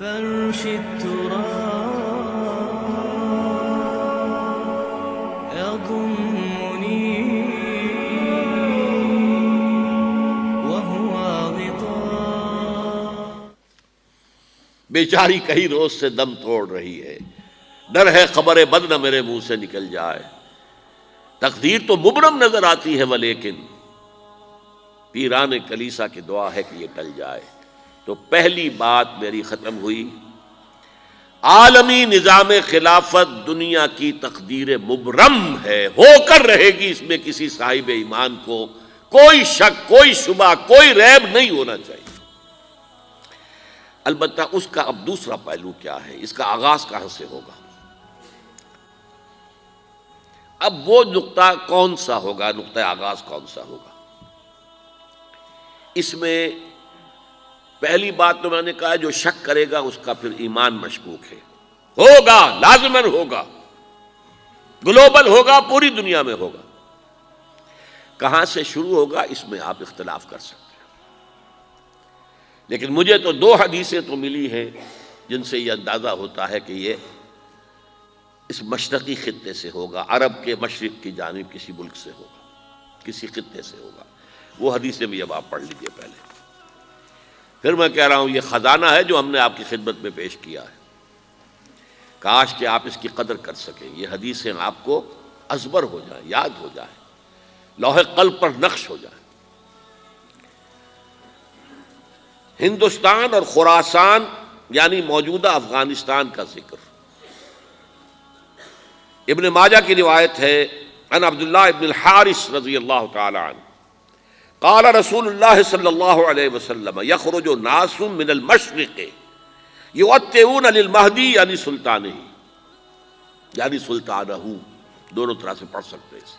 فرش التراب يضمني وهو غطاء. بیچاری کئی روز سے دم توڑ رہی ہے، ڈر ہے خبر بد نہ میرے منہ سے نکل جائے. تقدیر تو مبرم نظر آتی ہے ولیکن پیران کلیسا کی دعا ہے کہ یہ ٹل جائے. تو پہلی بات میری ختم ہوئی، عالمی نظام خلافت دنیا کی تقدیر مبرم ہے، ہو کر رہے گی، اس میں کسی صاحب ایمان کو کوئی شک، کوئی شبہ، کوئی ریب نہیں ہونا چاہیے. البتہ اس کا اب دوسرا پہلو کیا ہے، اس کا آغاز کہاں سے ہوگا؟ اب وہ نقطہ کون سا ہوگا، نقطہ آغاز کون سا ہوگا؟ اس میں پہلی بات تو میں نے کہا جو شک کرے گا اس کا پھر ایمان مشکوک ہے. ہوگا، لازماً ہوگا، گلوبل ہوگا، پوری دنیا میں ہوگا. کہاں سے شروع ہوگا اس میں آپ اختلاف کر سکتے ہیں، لیکن مجھے تو دو حدیثیں تو ملی ہیں جن سے یہ اندازہ ہوتا ہے کہ یہ اس مشرقی خطے سے ہوگا، عرب کے مشرق کی جانب کسی ملک سے ہوگا، کسی خطے سے ہوگا. وہ حدیثیں بھی اب آپ پڑھ لیجئے پہلے. پھر میں کہہ رہا ہوں یہ خزانہ ہے جو ہم نے آپ کی خدمت میں پیش کیا ہے، کاش کہ آپ اس کی قدر کر سکیں. یہ حدیثیں آپ کو ازبر ہو جائیں، یاد ہو جائیں، لوح قلب پر نقش ہو جائیں. ہندوستان اور خراسان یعنی موجودہ افغانستان کا ذکر. ابن ماجہ کی روایت ہے عن عبداللہ ابن الحارث رضی اللہ تعالی عنہ قال رسول اللہ صلی اللہ علیہ وسلم یخرج ناس من المشرق یؤتئون للمہدی یعنی سلطانہ، یعنی سلطانہ، دونوں طرح سے پڑھ سکتے ہیں.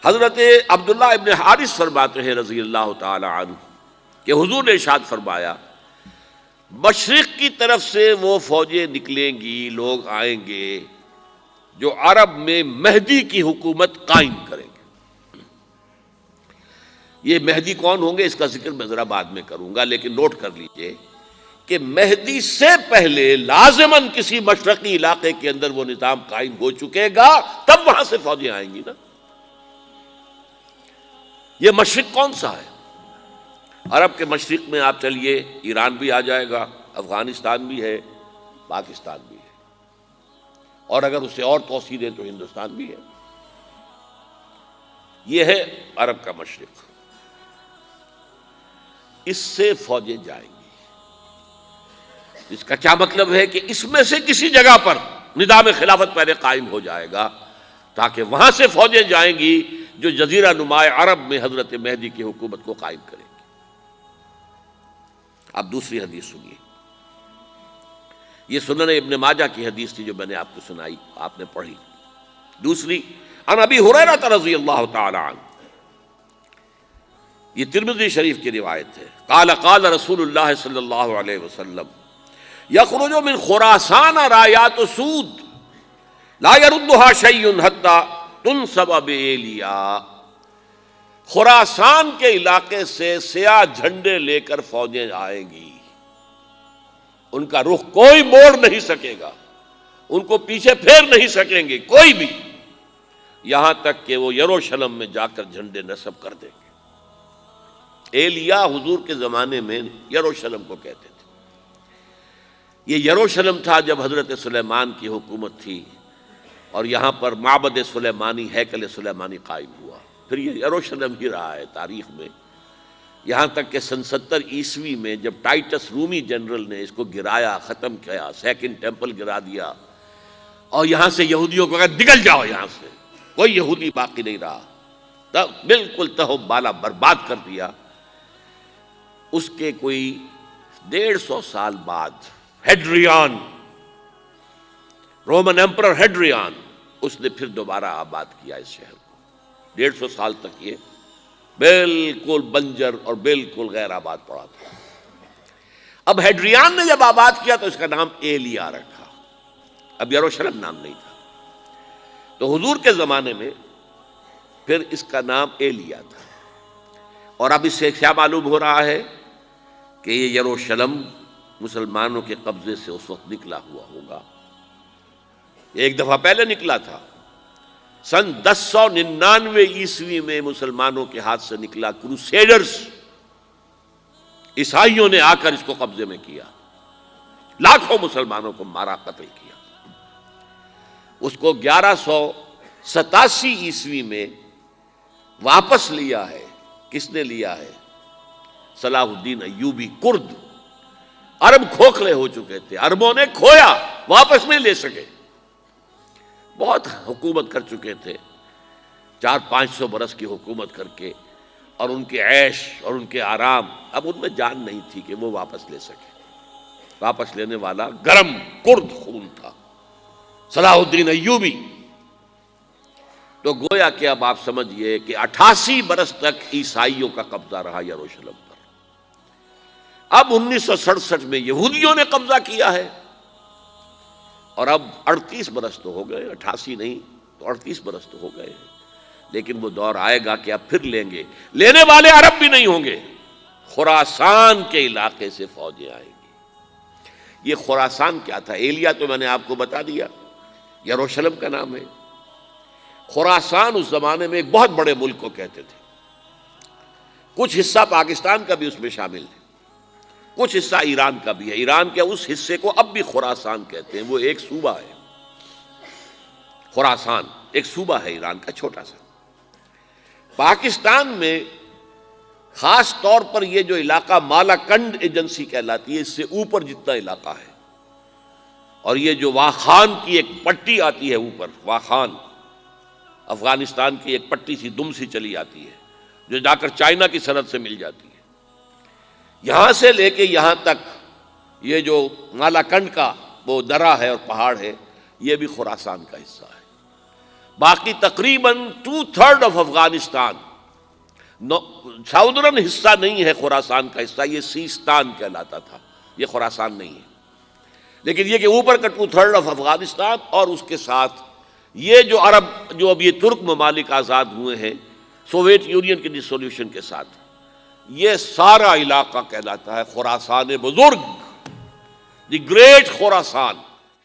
حضرت عبداللہ ابن حارث فرماتے ہیں رضی اللہ تعالی عنہ کہ حضور نے ارشاد فرمایا مشرق کی طرف سے وہ فوجیں نکلیں گی، لوگ آئیں گے جو عرب میں مہدی کی حکومت قائم کریں گے. یہ مہدی کون ہوں گے اس کا ذکر میں ذرا بعد میں کروں گا، لیکن نوٹ کر لیجئے کہ مہدی سے پہلے لازماً کسی مشرقی علاقے کے اندر وہ نظام قائم ہو چکے گا، تب وہاں سے فوجیں آئیں گی نا. یہ مشرق کون سا ہے؟ عرب کے مشرق میں آپ چلیے ایران بھی آ جائے گا، افغانستان بھی ہے، پاکستان بھی ہے، اور اگر اسے اور توسیع دیں تو ہندوستان بھی ہے. یہ ہے عرب کا مشرق. اس سے فوجیں جائیں گی. اس کا کیا مطلب ہے کہ اس میں سے کسی جگہ پر نظام خلافت پہلے قائم ہو جائے گا تاکہ وہاں سے فوجیں جائیں گی جو جزیرہ نما عرب میں حضرت مہدی کی حکومت کو قائم کریں گی. اب دوسری حدیث سنیے. یہ سنن ابن ماجہ کی حدیث تھی جو میں نے آپ کو سنائی، آپ نے پڑھی. دوسری عن ابی ہریرہ رضی اللہ تعالی عنہ، یہ ترمذی شریف کی روایت ہے. قال قال رسول اللہ صلی اللہ علیہ وسلم یخرج من خراسان رایات سود لا يردها شیء حتی تنصب بایلیا. خراسان کے علاقے سے سیاہ جھنڈے لے کر فوجیں آئیں گی، ان کا رخ کوئی موڑ نہیں سکے گا، ان کو پیچھے پھیر نہیں سکیں گے کوئی بھی، یہاں تک کہ وہ یروشلم میں جا کر جھنڈے نصب کر دیں گے. ایلیا حضور کے زمانے میں یروشلم کو کہتے تھے. یہ یروشلم تھا جب حضرت سلیمان کی حکومت تھی اور یہاں پر معبد سلیمانی، ہیکل سلیمانی قائم ہوا. پھر یہ یروشلم ہی رہا ہے تاریخ میں، یہاں تک کہ سن 70 عیسوی میں جب ٹائٹس رومی جنرل نے اس کو گرایا، ختم کیا، سیکنڈ ٹیمپل گرا دیا اور یہاں سے یہودیوں کو کہا نکل جاؤ، یہاں سے کوئی یہودی باقی نہیں رہا، تب بالکل تہو بالا برباد کر دیا. اس کے کوئی 150 سال بعد ہیڈریان، رومن ایمپرر ہیڈریان، اس نے پھر دوبارہ آباد کیا اس شہر کو. 150 سال تک یہ بالکل بنجر اور بالکل غیر آباد پڑا تھا. اب ہیڈریان نے جب آباد کیا تو اس کا نام ایلیا رکھا، اب یروشلم نام نہیں تھا. تو حضور کے زمانے میں پھر اس کا نام ایلیا تھا. اور اب اس سے کیا معلوم ہو رہا ہے کہ یہ یروشلم مسلمانوں کے قبضے سے اس وقت نکلا ہوا ہوگا. ایک دفعہ پہلے نکلا تھا، سن 1099 عیسوی میں مسلمانوں کے ہاتھ سے نکلا. کروسیڈرز، عیسائیوں نے آ کر اس کو قبضے میں کیا، لاکھوں مسلمانوں کو مارا، قتل کیا. اس کو 1187 عیسوی میں واپس لیا ہے. کس نے لیا ہے؟ صلاح الدین ایوبی. کرد، عرب کھوکھلے ہو چکے تھے، عربوں نے کھویا، واپس نہیں لے سکے. بہت حکومت کر چکے تھے، 400-500 برس کی حکومت کر کے، اور ان کے عیش اور ان کے آرام، اب ان میں جان نہیں تھی کہ وہ واپس لے سکے. واپس لینے والا گرم کرد خون تھا، صلاح الدین ایوبی. تو گویا کہ اب آپ سمجھئے کہ 88 برس تک عیسائیوں کا قبضہ رہا یروشلم پر. اب 1967 میں یہودیوں نے قبضہ کیا ہے، اور اب 38 برس تو ہو گئے، 88 نہیں تو 38 برس تو ہو گئے. لیکن وہ دور آئے گا کہ اب پھر لیں گے. لینے والے عرب بھی نہیں ہوں گے، خراسان کے علاقے سے فوجیں آئیں گی. یہ خراسان کیا تھا؟ ایلیا تو میں نے آپ کو بتا دیا، یروشلم کا نام ہے. خراسان اس زمانے میں ایک بہت بڑے ملک کو کہتے تھے. کچھ حصہ پاکستان کا بھی اس میں شامل ہے، کچھ حصہ ایران کا بھی ہے. ایران کے اس حصے کو اب بھی خراسان کہتے ہیں. وہ ایک صوبہ ہے، خراسان ایک صوبہ ہے ایران کا، چھوٹا سا. پاکستان میں خاص طور پر یہ جو علاقہ مالاکنڈ ایجنسی کہلاتی ہے، اس سے اوپر جتنا علاقہ ہے، اور یہ جو واخان کی ایک پٹی آتی ہے اوپر، واخان افغانستان کی ایک پٹی سی دم سی چلی آتی ہے جو جا کر چائنا کی سرحد سے مل جاتی ہے. یہاں سے لے کے یہاں تک یہ جو مالاکنڈ کا وہ درہ ہے اور پہاڑ ہے، یہ بھی خراسان کا حصہ ہے. باقی تقریباً 2/3 آف افغانستان ساؤدرن حصہ نہیں ہے خراسان کا حصہ، یہ سیستان کہلاتا تھا، یہ خراسان نہیں ہے. لیکن یہ کہ اوپر کا 2/3 آف افغانستان، اور اس کے ساتھ یہ جو عرب، جو اب یہ ترک ممالک آزاد ہوئے ہیں سوویت یونین کی ڈسولوشن کے ساتھ، یہ سارا علاقہ کہلاتا ہے خراسان بزرگ، دی گریٹ خراسان.